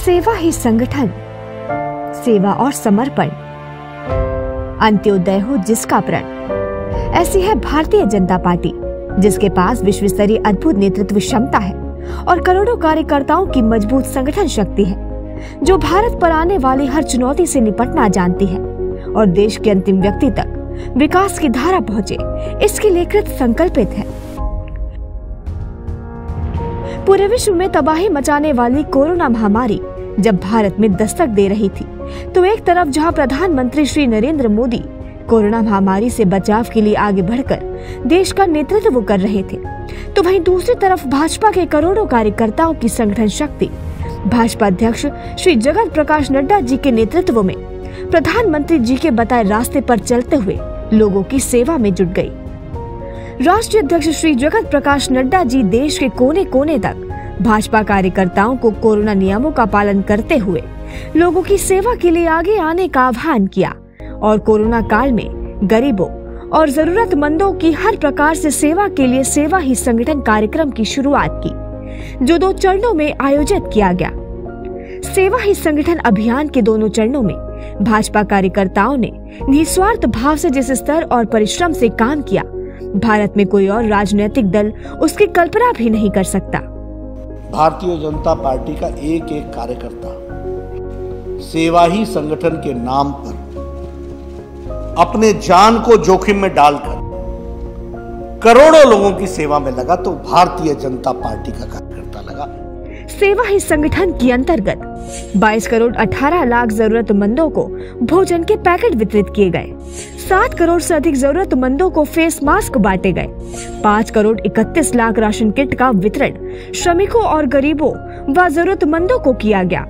सेवा ही संगठन, सेवा और समर्पण, अंत्योदय हो जिसका प्रण। ऐसी है भारतीय जनता पार्टी, जिसके पास विश्व स्तरीय अद्भुत नेतृत्व क्षमता है और करोड़ों कार्यकर्ताओं की मजबूत संगठन शक्ति है, जो भारत पर आने वाली हर चुनौती से निपटना जानती है और देश के अंतिम व्यक्ति तक विकास की धारा पहुंचे, इसके लिए कृत संकल्पित है। पूरे विश्व में तबाही मचाने वाली कोरोना महामारी जब भारत में दस्तक दे रही थी, तो एक तरफ जहां प्रधानमंत्री श्री नरेंद्र मोदी कोरोना महामारी से बचाव के लिए आगे बढ़कर देश का नेतृत्व कर रहे थे, तो वहीं दूसरी तरफ भाजपा के करोड़ों कार्यकर्ताओं की संगठन शक्ति भाजपा अध्यक्ष श्री जगत प्रकाश नड्डा जी के नेतृत्व में प्रधानमंत्री जी के बताए रास्ते पर चलते हुए लोगों की सेवा में जुट गई। राष्ट्रीय अध्यक्ष श्री जगत प्रकाश नड्डा जी देश के कोने कोने तक भाजपा कार्यकर्ताओं को कोरोना नियमों का पालन करते हुए लोगों की सेवा के लिए आगे आने का आह्वान किया और कोरोना काल में गरीबों और जरूरतमंदों की हर प्रकार से सेवा के लिए सेवा ही संगठन कार्यक्रम की शुरुआत की, जो 2 चरणों में आयोजित किया गया। सेवा ही संगठन अभियान के दोनों चरणों में भाजपा कार्यकर्ताओं ने निस्वार्थ भाव से जिस स्तर और परिश्रम से काम किया, भारत में कोई और राजनीतिक दल उसकी कल्पना भी नहीं कर सकता। भारतीय जनता पार्टी का एक एक कार्यकर्ता सेवा ही संगठन के नाम पर अपने जान को जोखिम में डालकर करोड़ों लोगों की सेवा में लगा, तो भारतीय जनता पार्टी का कार्यकर्ता लगा। सेवा ही संगठन के अंतर्गत 22 करोड़ 18 लाख जरूरतमंदों को भोजन के पैकेट वितरित किए गए, 7 करोड़ से अधिक जरूरतमंदों को फेस मास्क बांटे गए, 5 करोड़ 31 लाख राशन किट का वितरण श्रमिकों और गरीबों व जरूरतमंदों को किया गया।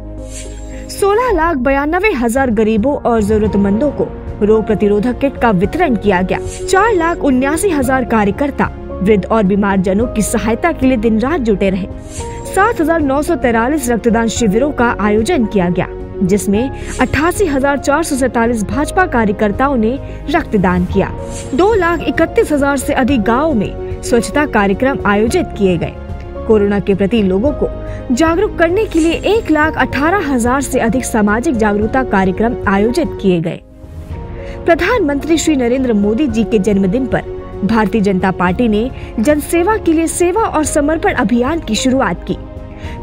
16,92,000 गरीबों और जरूरतमंदों को रोग प्रतिरोधक किट का वितरण किया गया। 4,79,000 कार्यकर्ता वृद्ध और बीमार जनों की सहायता के लिए दिन रात जुटे रहे। 7,943 रक्तदान शिविरों का आयोजन किया गया, जिसमें 88,447 भाजपा कार्यकर्ताओं ने रक्तदान किया। 2,31,000 से अधिक गाँवों में स्वच्छता कार्यक्रम आयोजित किए गए। कोरोना के प्रति लोगों को जागरूक करने के लिए 1,18,000 से अधिक सामाजिक जागरूकता कार्यक्रम आयोजित किए गए। प्रधानमंत्री श्री नरेंद्र मोदी जी के जन्मदिन पर भारतीय जनता पार्टी ने जन सेवा के लिए सेवा और समर्पण अभियान की शुरुआत की,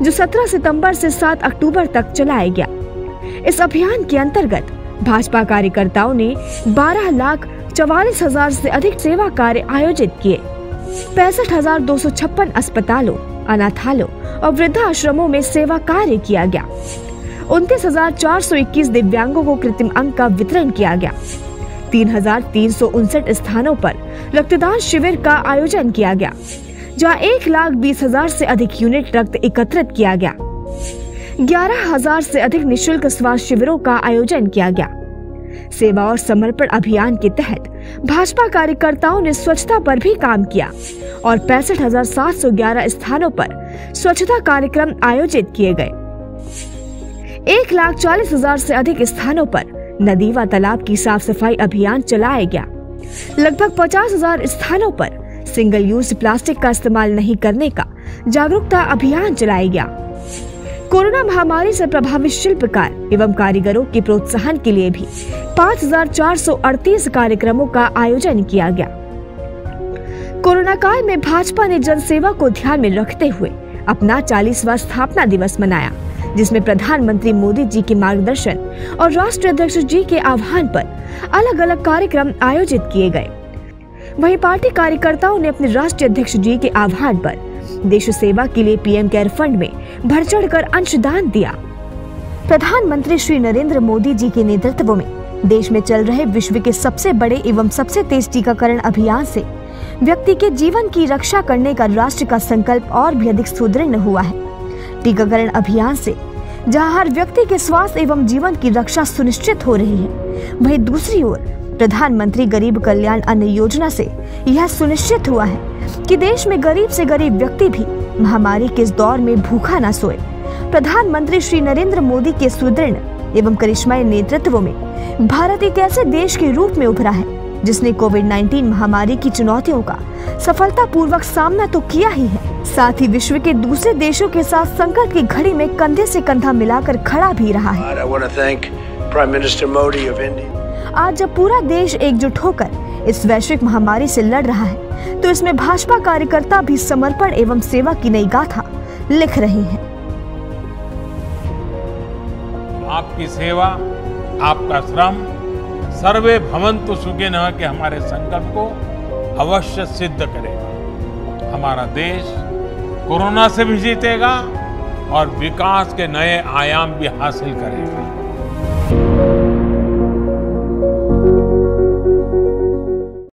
जो 17 सितंबर से 7 अक्टूबर तक चलाया गया। इस अभियान के अंतर्गत भाजपा कार्यकर्ताओं ने 12,44,000 से अधिक सेवा कार्य आयोजित किए। 65,256 अस्पतालों, अनाथालयों और वृद्धाश्रमों में सेवा कार्य किया गया। 29,421 दिव्यांगों को कृत्रिम अंग का वितरण किया गया। 3,359 स्थानों पर रक्तदान शिविर का आयोजन किया गया, जहां 1,20,000 से अधिक यूनिट रक्त एकत्रित किया गया। 11,000 से अधिक निःशुल्क स्वास्थ्य शिविरों का आयोजन किया गया। सेवा और समर्पण अभियान के तहत भाजपा कार्यकर्ताओं ने स्वच्छता पर भी काम किया और 65,711 स्थानों पर स्वच्छता कार्यक्रम आयोजित किए गए। 1,40,000 से अधिक स्थानों पर नदी व तालाब की साफ सफाई अभियान चलाया गया। लगभग 50,000 स्थानों पर सिंगल यूज प्लास्टिक का इस्तेमाल नहीं करने का जागरूकता अभियान चलाया गया। कोरोना महामारी से प्रभावित शिल्पकार एवं कारीगरों के प्रोत्साहन के लिए भी 5,438 कार्यक्रमों का आयोजन किया गया। कोरोना काल में भाजपा ने जन सेवा को ध्यान में रखते हुए अपना 40वां स्थापना दिवस मनाया, जिसमें प्रधानमंत्री मोदी जी के मार्गदर्शन और राष्ट्रीय अध्यक्ष जी के आह्वान पर अलग अलग कार्यक्रम आयोजित किए गए। वहीं पार्टी कार्यकर्ताओं ने अपने राष्ट्रीय अध्यक्ष जी के आह्वान पर देश सेवा के लिए पीएम केयर फंड में बढ़ चढ़कर अंशदान दिया। प्रधानमंत्री श्री नरेंद्र मोदी जी के नेतृत्व में देश में चल रहे विश्व के सबसे बड़े एवं सबसे तेज टीकाकरण अभियान से व्यक्ति के जीवन की रक्षा करने का राष्ट्र का संकल्प और भी अधिक सुदृढ़ हुआ है। टीकाकरण अभियान से जहां हर व्यक्ति के स्वास्थ्य एवं जीवन की रक्षा सुनिश्चित हो रही है, वहीं दूसरी ओर प्रधानमंत्री गरीब कल्याण अन्न योजना से यह सुनिश्चित हुआ है कि देश में गरीब से गरीब व्यक्ति भी महामारी के इस दौर में भूखा न सोए। प्रधानमंत्री श्री नरेंद्र मोदी के सुदृढ़ एवं करिश्माई नेतृत्व में भारत एक ऐसे देश के रूप में उभरा है जिसने कोविड-19 महामारी की चुनौतियों का सफलतापूर्वक सामना तो किया ही है, साथ ही विश्व के दूसरे देशों के साथ संकट की घड़ी में कंधे से कंधा मिलाकर खड़ा भी रहा है। आज जब पूरा देश एकजुट होकर इस वैश्विक महामारी से लड़ रहा है, तो इसमें भाजपा कार्यकर्ता भी समर्पण एवं सेवा की नई गाथा लिख रहे हैं। आपकी सेवा, आपका श्रम, सर्वे भवन्तु सुखिनः के हमारे संकल्प को अवश्य सिद्ध करेगा। हमारा देश कोरोना से भी जीतेगा और विकास के नए आयाम भी हासिल करेगा।